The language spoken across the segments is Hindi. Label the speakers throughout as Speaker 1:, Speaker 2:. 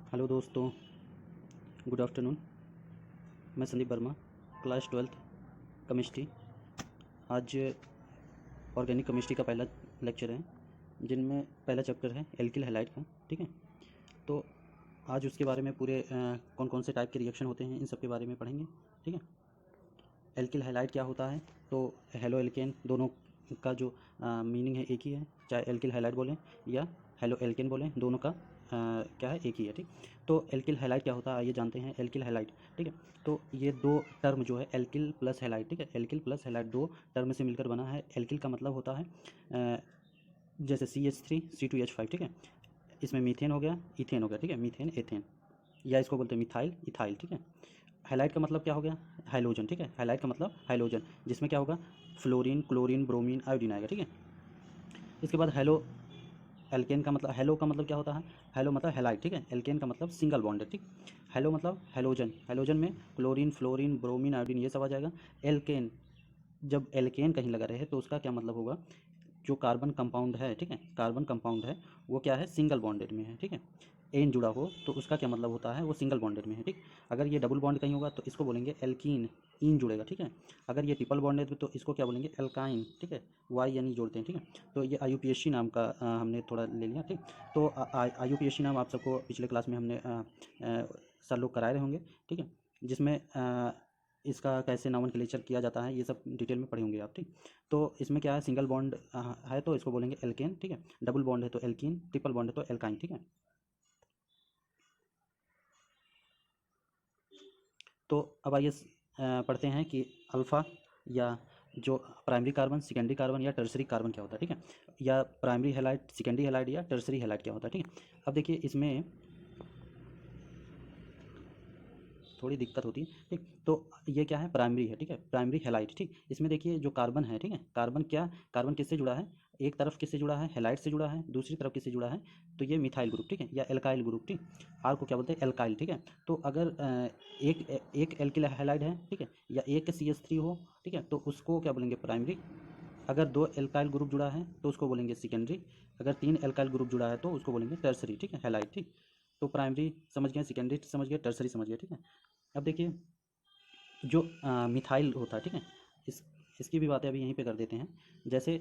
Speaker 1: हेलो दोस्तों, गुड आफ्टरनून। मैं Sandeep Verma, class 12th chemistry. आज ऑर्गेनिक केमिस्ट्री का पहला लेक्चर है, जिनमें पहला चैप्टर है एल्किल हैलाइड का। ठीक है, तो आज उसके बारे में पूरे कौन कौन से टाइप के रिएक्शन होते हैं इन सब के बारे में पढ़ेंगे। ठीक है, एल्किल हैलाइड क्या होता है, तो हेलो एल्केन दोनों का जो मीनिंग है एक ही है, चाहे एल्किल हैलाइड बोलें या हेलो एल्केन बोलें, दोनों का क्या है, एक ही है। ठीक, तो एल्किल हैलाइड क्या होता है आइए जानते हैं। एल्किल हैलाइड, ठीक है, तो ये दो टर्म जो है एल्किल प्लस हैलाइड, ठीक है, एल्किल प्लस हैलाइड दो टर्म से मिलकर बना है। एल्किल का मतलब होता है जैसे CH3 C2H5, ठीक है, इसमें मीथेन हो गया, इथेन हो गया, ठीक है, मीथेन एथेन, या इसको बोलते हैं मिथाइल इथाइल। ठीक है, हैलाइड का मतलब क्या हो गया, हाइलोजन। ठीक है, हैलाइड का मतलब हाइलोजन, जिसमें क्या होगा, फ्लोरीन क्लोरीन ब्रोमीन आयोडीन आएगा। ठीक है, इसके बाद हेलो एल्केन का मतलब, हेलो का मतलब क्या होता है, हेलो मतलब हैलाइड। ठीक है, एल्केन का मतलब सिंगल बॉन्ड है। ठीक, हेलो मतलब हेलोजन, हेलोजन में क्लोरीन फ्लोरीन ब्रोमीन आयोडीन ये सब आ जाएगा। एल्केन, जब एल्केन कहीं लगा रहे तो उसका क्या मतलब होगा, जो कार्बन कंपाउंड है, ठीक है, कार्बन कंपाउंड है वो क्या है, सिंगल बॉन्डेड में है। ठीक है, एन जुड़ा हो तो उसका क्या मतलब होता है, वो सिंगल बॉन्डेड में है। ठीक, अगर ये डबल बॉन्ड कहीं होगा तो इसको बोलेंगे एल्कीन, इन जुड़ेगा। ठीक है, अगर ये ट्रिपल बॉन्डेड तो इसको क्या बोलेंगे, एल्काइन। ठीक है, वाई यानी जोड़ते हैं। ठीक है, तो ये IUPAC नाम का हमने थोड़ा ले लिया। ठीक, तो IUPAC नाम आप सबको पिछले क्लास में हमने सर लोग कराए रहे होंगे। ठीक है, जिसमें इसका कैसे नॉमेनक्लेचर किया जाता है ये सब डिटेल में पढ़े होंगे आप। ठीक, तो इसमें क्या है, सिंगल बॉन्ड है तो इसको बोलेंगे एल्केन। ठीक है, डबल बॉन्ड है तो एल्कीन, ट्रिपल बॉन्ड है तो एल्काइन। ठीक है, तो अब आइए पढ़ते हैं कि अल्फ़ा या जो प्राइमरी कार्बन सेकेंडरी कार्बन या टर्सरी कार्बन क्या होता है। ठीक है, या प्राइमरी हैलाइड सेकेंडरी हैलाइड या टर्सरी हैलाइड क्या होता है। ठीक है, अब देखिए इसमें थोड़ी दिक्कत होती है। ठीक, तो ये क्या है, प्राइमरी है। ठीक है, प्राइमरी हैलाइड। ठीक, इसमें देखिए जो कार्बन है, ठीक है, कार्बन क्या, कार्बन किससे जुड़ा है, एक तरफ किससे जुड़ा है, हैलाइड से जुड़ा है, दूसरी तरफ किससे जुड़ा है, तो ये मिथाइल ग्रुप। ठीक है, या एल्काइल ग्रुप। ठीक, आर को क्या बोलते हैं, एल्काइल। ठीक है, तो अगर एक एक एल्किल हैलाइड है, ठीक है, या एक CH3 हो, ठीक है, तो उसको क्या बोलेंगे, प्राइमरी। अगर दो एल्काइल ग्रुप जुड़ा है तो उसको बोलेंगे सेकेंडरी। अगर तीन एल्काइल ग्रुप जुड़ा है तो उसको बोलेंगे टर्सरी। ठीक है, हैलाइड। ठीक, तो प्राइमरी समझ गए, सेकेंडरी समझ गए, टर्सरी समझ गए। ठीक है, अब देखिए जो मिथाइल होता है, ठीक है, इस इसकी भी बातें अभी यहीं पे कर देते हैं। जैसे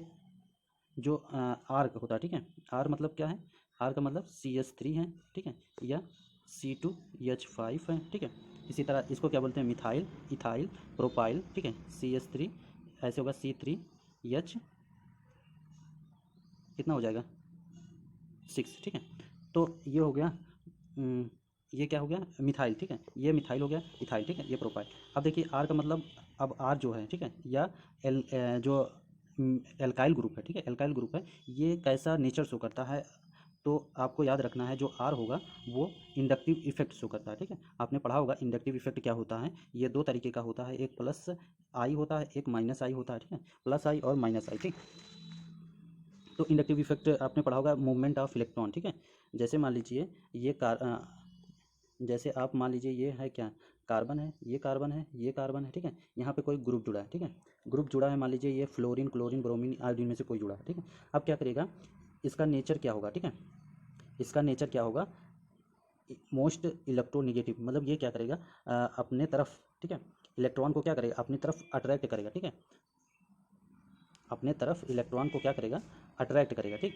Speaker 1: जो आर होता है, ठीक है, आर मतलब क्या है, आर का मतलब CH3 है। ठीक है, या C2H5 है। ठीक है, इसी तरह इसको क्या बोलते हैं, मिथाइल इथाइल प्रोपाइल। ठीक है, CH3 ऐसे होगा C3H, कितना हो जाएगा, 6। ठीक है, तो ये हो गया ये क्या हो गया, मिथाइल। ठीक है, ये मिथाइल हो गया, इथाइल। ठीक है, ये प्रोपाइल। अब देखिए आर का मतलब, अब आर जो है, ठीक है, या जो एल्काइल ग्रुप है, ठीक है, एल्काइल ग्रुप है, ये कैसा नेचर शो करता है, तो आपको याद रखना है जो आर होगा वो इंडक्टिव इफेक्ट शो करता है। ठीक है, आपने पढ़ा होगा इंडक्टिव इफेक्ट क्या होता है, ये दो तरीके का होता है, एक प्लस आई होता है, एक माइनस आई होता है। ठीक है, प्लस आई और माइनस आई। ठीक, तो इंडक्टिव इफेक्ट आपने पढ़ा होगा, मूवमेंट ऑफ इलेक्ट्रॉन। ठीक है, जैसे मान लीजिए ये जैसे आप मान लीजिए ये है क्या, कार्बन है, ये कार्बन है, ये कार्बन है। ठीक है, यहाँ पे कोई ग्रुप जुड़ा है। ठीक है, ग्रुप जुड़ा है, मान लीजिए ये फ्लोरीन क्लोरीन ब्रोमीन आयोडीन में से कोई जुड़ा है। ठीक है, अब क्या करेगा, इसका नेचर क्या होगा, ठीक है, इसका नेचर क्या होगा, मोस्ट इलेक्ट्रोनिगेटिव, मतलब ये क्या करेगा, अपने तरफ, ठीक है, इलेक्ट्रॉन को क्या करेगा, अपनी तरफ अट्रैक्ट करेगा। ठीक है, अपने तरफ इलेक्ट्रॉन को क्या करेगा, अट्रैक्ट करेगा। ठीक,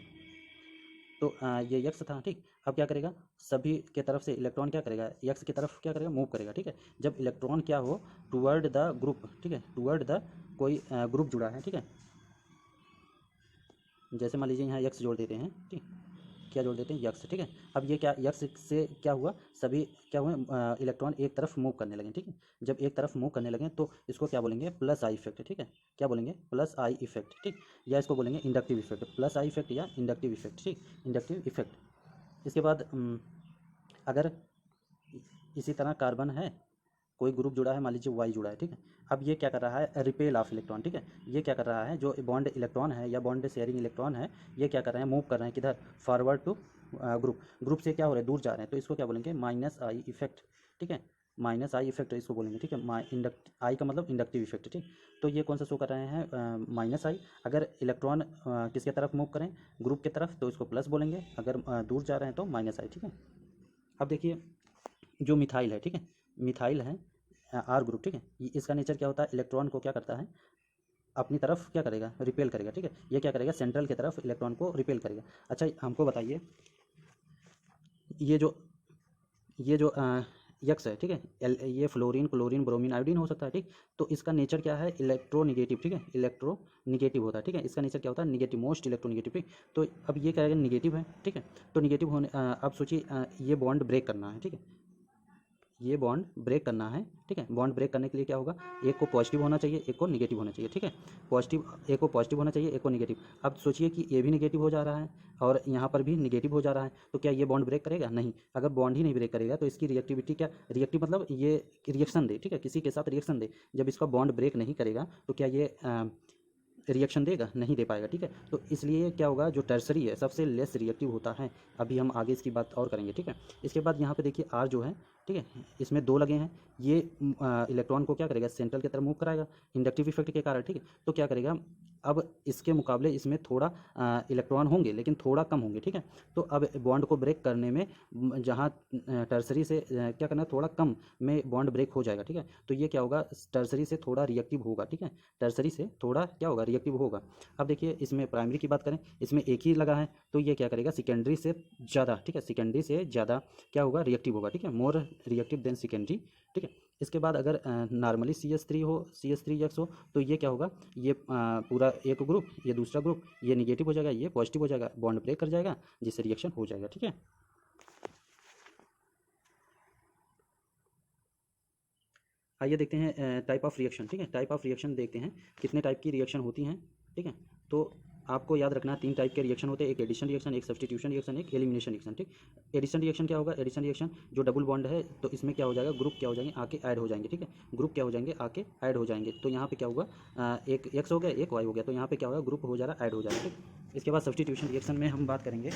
Speaker 1: तो ये यक्स था। ठीक, अब क्या करेगा, सभी के तरफ से इलेक्ट्रॉन क्या करेगा, यक्स की तरफ क्या करेगा, मूव करेगा। ठीक है, जब इलेक्ट्रॉन क्या हो, टुवर्ड द ग्रुप, ठीक है, टुवर्ड द कोई ग्रुप जुड़ा है। ठीक है, जैसे मान लीजिए यहाँ यक्स जोड़ देते हैं। ठीक, क्या जोड़ देते हैं, यक्स। ठीक है, अब ये क्या, यक्स से क्या हुआ, सभी क्या हुए, इलेक्ट्रॉन एक तरफ मूव करने लगे। ठीक है, जब एक तरफ मूव करने लगे तो इसको क्या बोलेंगे, प्लस आई इफेक्ट। ठीक है, क्या बोलेंगे, प्लस आई इफेक्ट। ठीक, या इसको बोलेंगे inductive effect, plus I effect या इंडक्टिव इफेक्ट। ठीक, इंडक्टिव इफेक्ट। इसके बाद अगर इसी तरह कार्बन है, कोई ग्रुप जुड़ा है, मान लीजिए वाई जुड़ा है। ठीक है, अब ये क्या कर रहा है, रिपेल ऑफ इलेक्ट्रॉन। ठीक है, ये क्या कर रहा है, जो बॉन्ड इलेक्ट्रॉन है या बॉन्ड शेयरिंग इलेक्ट्रॉन है, ये क्या कर रहे हैं, मूव कर रहे हैं किधर, फॉरवर्ड टू ग्रुप, ग्रुप से क्या हो रहा है, दूर जा रहे हैं, तो इसको क्या बोलेंगे, माइनस आई इफेक्ट। ठीक है, माइनस आई इफेक्ट इसको बोलेंगे। ठीक है, इंडक्ट आई का मतलब इंडक्टिव इफेक्ट। ठीक, तो ये कौन सा शो कर रहे हैं, माइनस आई। अगर इलेक्ट्रॉन किसके तरफ मूव करें, ग्रुप की तरफ, तो इसको प्लस बोलेंगे, अगर दूर जा रहे हैं तो माइनस आई। ठीक है, अब देखिए जो मिथाइल है, ठीक है, मिथाइल है आर ग्रुप, ठीक है, इसका नेचर क्या होता है, इलेक्ट्रॉन को क्या करता है, अपनी तरफ क्या करेगा, रिपेल करेगा, ठीक है, ये क्या करेगा, सेंट्रल की तरफ इलेक्ट्रॉन को रिपेल करेगा। अच्छा हमको बताइए ये जो यक्स है, ठीक है, ये फ्लोरीन, क्लोरीन, ब्रोमीन, आयोडीन हो सकता है, ठीक। तो इसका नेचर क्या है, इलेक्ट्रोनिगेटिव, ठीक है, इलेक्ट्रोनिगेटिव होता है, ठीक है, इसका नेचर क्या होता है, निगेटिव, मोस्ट इलेक्ट्रोनिगेटिव, ठीक। तो अब ये क्या है, निगेटिव है, ठीक है। तो निगेटिव होने अब सोचिए ये बॉन्ड ब्रेक करना है, ठीक है, ये बॉन्ड ब्रेक करना है, ठीक है। बॉन्ड ब्रेक करने के लिए क्या होगा, एक को पॉजिटिव होना चाहिए, एक को निगेटिव होना चाहिए, ठीक है। पॉजिटिव, एक को पॉजिटिव होना चाहिए, एक को निगेटिव। अब सोचिए कि ये भी निगेटिव हो जा रहा है और यहाँ पर भी निगेटिव हो जा रहा है, तो क्या ये बॉन्ड ब्रेक करेगा, नहीं। अगर बॉन्ड ही नहीं ब्रेक करेगा तो इसकी रिएक्टिविटी क्या, रिएक्टिव मतलब ये रिएक्शन दे, ठीक है, किसी के साथ रिएक्शन दे। जब इसका बॉन्ड ब्रेक नहीं करेगा तो क्या ये रिएक्शन देगा, नहीं दे पाएगा, ठीक है। तो इसलिए क्या होगा, जो टर्सरी है सबसे लेस रिएक्टिव होता है। अभी हम आगे इसकी बात और करेंगे, ठीक है। इसके बाद यहाँ पे देखिए आर जो है, ठीक है, इसमें दो लगे हैं, ये इलेक्ट्रॉन को क्या करेगा, सेंट्रल की तरफ मूव कराएगा इंडक्टिव इफेक्ट के कारण, ठीक है। तो क्या करेगा, अब इसके मुकाबले इसमें थोड़ा इलेक्ट्रॉन होंगे लेकिन थोड़ा कम होंगे, ठीक है। तो अब बॉन्ड को ब्रेक करने में जहाँ टर्सरी से क्या करना, थोड़ा कम में बॉन्ड ब्रेक हो जाएगा, ठीक है। तो ये क्या होगा, टर्सरी से थोड़ा रिएक्टिव होगा, ठीक है, टर्सरी से थोड़ा क्या होगा, रिएक्टिव होगा। अब देखिए इसमें प्राइमरी की बात करें, इसमें एक ही लगा है, तो ये क्या करेगा, सेकेंडरी से ज़्यादा, ठीक है, सेकेंडरी से ज़्यादा क्या होगा, रिएक्टिव होगा, ठीक है, मोर रिएक्टिव देन सेकेंडरी, ठीक है। इसके बाद अगर नॉर्मली CH3 हो, CH3 हो, तो ये क्या होगा, ये पूरा एक ग्रुप, ये दूसरा ग्रुप, ये निगेटिव हो जाएगा, ये पॉजिटिव हो जाएगा, बॉन्ड ब्रेक कर जाएगा, जिससे रिएक्शन हो जाएगा, ठीक है। आइए देखते हैं टाइप ऑफ रिएक्शन, ठीक है, टाइप ऑफ रिएक्शन देखते हैं कितने टाइप की रिएक्शन होती हैं, ठीक है। तो आपको याद रखना 3 टाइप के रिएक्शन होते हैं, एक एडिशन रिएक्शन, एक सब्स्टिट्यूशन रिएक्शन, एक एलिमिनेशन रिएक्शन, ठीक। एडिशन रिएक्शन क्या होगा, एडिशन रिएक्शन जो डबल बॉन्ड है तो इसमें क्या हो जाएगा, ग्रुप क्या हो जाएंगे, आके ऐड हो जाएंगे, ठीक है, ग्रुप क्या हो जाएंगे, आके ऐड हो जाएंगे। तो यहाँ पे क्या होगा, एक एक्स हो गया, एक वाई हो गया, तो यहाँ पे क्या होगा, ग्रुप हो जा रहा है, ऐड हो जा रहा है, ठीक। इसके बाद सब्स्टिट्यूशन रिएक्शन में हम बात करेंगे,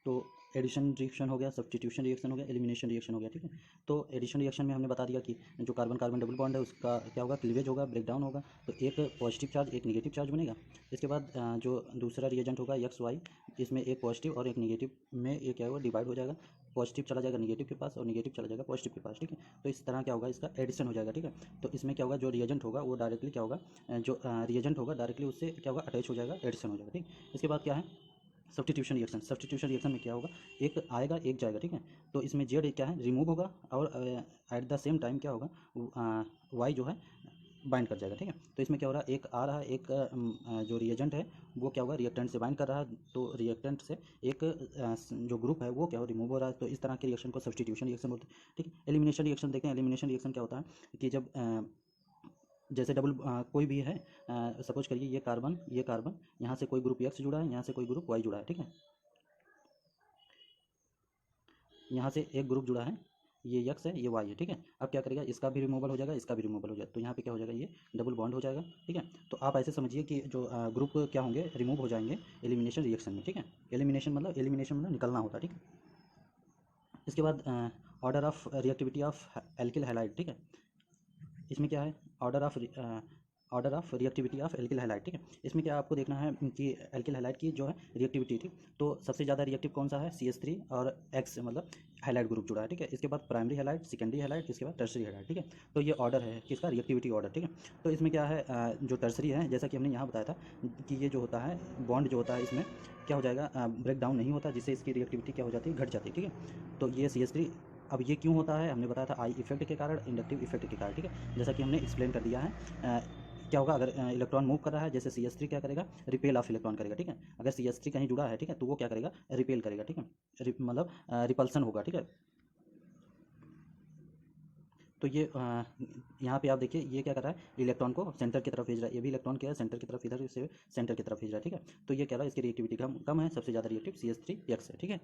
Speaker 1: तो एडिशन रिएक्शन हो गया, सब्स्टिट्यूशन रिएक्शन हो गया, एलिमिनेशन रिएक्शन हो गया, ठीक है। तो एडिशन रिएक्शन में हमने बता दिया कि जो कार्बन कार्बन डबल बॉन्ड है उसका क्या होगा, क्लीवेज होगा, ब्रेकडाउन होगा, तो एक पॉजिटिव चार्ज एक निगेटिव चार्ज बनेगा। इसके बाद जो दूसरा रिएजेंट होगा एक्स वाई, इसमें एक पॉजिटिव और एक निगेटिव में ये क्या होगा, डिवाइड हो जाएगा, पॉजिटिव चला जाएगा निगेटिव के पास और निगेटिव चला जाएगा पॉजिटिव के पास, ठीक है। तो इस तरह क्या होगा, इसका एडिशन हो जाएगा, ठीक है। तो इसमें क्या होगा, जो रिएजेंट होगा वो डायरेक्टली क्या होगा, जो रिएजेंट होगा डायरेक्टली उससे क्या होगा, अटैच हो जाएगा, एडिशन हो जाएगा, ठीक। इसके बाद क्या है, सब्स्टिट्यूशन रिएक्शन। सब्स्टिट्यूशन रिएक्शन में क्या होगा, एक आएगा एक जाएगा, ठीक है। तो इसमें जेड क्या है, रिमूव होगा और एट द सेम टाइम क्या होगा, वाई जो है बाइंड कर जाएगा, ठीक है। तो इसमें क्या हो रहा है, एक आ रहा है, एक जो रिएजेंट है वो क्या होगा, रिएक्टेंट से बाइंड कर रहा है, तो रिएक्टेंट से एक जो ग्रुप है वो क्या हो, रिमूव हो रहा है। तो इस तरह के रिएक्शन को सब्स्टिट्यूशन रिएक्शन बोलते हैं, ठीक है। एलिमिनेशन रिएक्शन देखें, एलिमिनेशन रिएक्शन क्या होता है कि जब जैसे डबल कोई भी है, सपोज करिए ये कार्बन यहाँ से कोई ग्रुप एक्स जुड़ा है, यहाँ से कोई ग्रुप वाई जुड़ा है, ठीक है, यहाँ से एक ग्रुप जुड़ा है, ये एक्स है ये वाई है, ठीक है। अब क्या करेगा, इसका भी रिमूवल हो जाएगा, इसका भी रिमूवल हो जाएगा, तो यहाँ पे क्या हो जाएगा, ये डबल बॉन्ड हो जाएगा, ठीक है। तो आप ऐसे समझिए कि जो ग्रुप क्या होंगे, रिमूव हो जाएंगे एलिमिनेशन रिएक्शन में, ठीक है। एलिमिनेशन मतलब निकलना होता है, ठीक है। इसके बाद order of reactivity of alkyl halide, ठीक है। इसमें क्या है, order of reactivity of alkyl halide, ठीक है। इसमें क्या आपको देखना है कि एल्किल हैलाइड की जो है रिएक्टिविटी, ठीक। तो सबसे ज़्यादा रिएक्टिव कौन सा है, CH3 और X मतलब हैलाइड ग्रुप जुड़ा है, ठीक है। इसके बाद प्राइमरी हैलाइड, सेकेंडरी हैलाइड, इसके बाद टर्सरी हैलाइड, ठीक है। तो ये ऑर्डर है किसका, रिएक्टिविटी ऑर्डर, ठीक है। तो इसमें क्या है, जो टर्सरी है जैसा कि हमने यहाँ बताया था कि ये जो होता है बॉन्ड जो होता है इसमें क्या हो जाएगा, ब्रेक डाउन नहीं होता, जिससे इसकी रिएक्टिविटी क्या हो जाती है, घट जाती है, ठीक है। तो ये CH3, अब ये क्यों होता है, हमने बताया था आई इफेक्ट के कारण, इंडक्टिव इफेक्ट के कारण, ठीक है, जैसा कि हमने एक्सप्लेन कर दिया है। क्या होगा, अगर इलेक्ट्रॉन मूव कर रहा है, जैसे CH3 क्या करेगा, रिपेल ऑफ इलेक्ट्रॉन करेगा, ठीक है। अगर CH3 कहीं जुड़ा है, ठीक है, तो वो क्या करेगा, रिपेल करेगा, ठीक है, मतलब रिपल्सन होगा, ठीक है। तो ये यहाँ पे आप देखिए ये क्या कर रहा है, इलेक्ट्रॉन को सेंटर की तरफ भेज रहा है, ये भी इलेक्ट्रॉन क्या है, सेंटर की तरफ, इधर से सेंटर की तरफ भेज रहा है, ठीक है। तो ये कह रहा है इसकी रिएक्टिविटी कम है, सबसे ज़्यादा रिएक्टिव CH3 X है, ठीक है।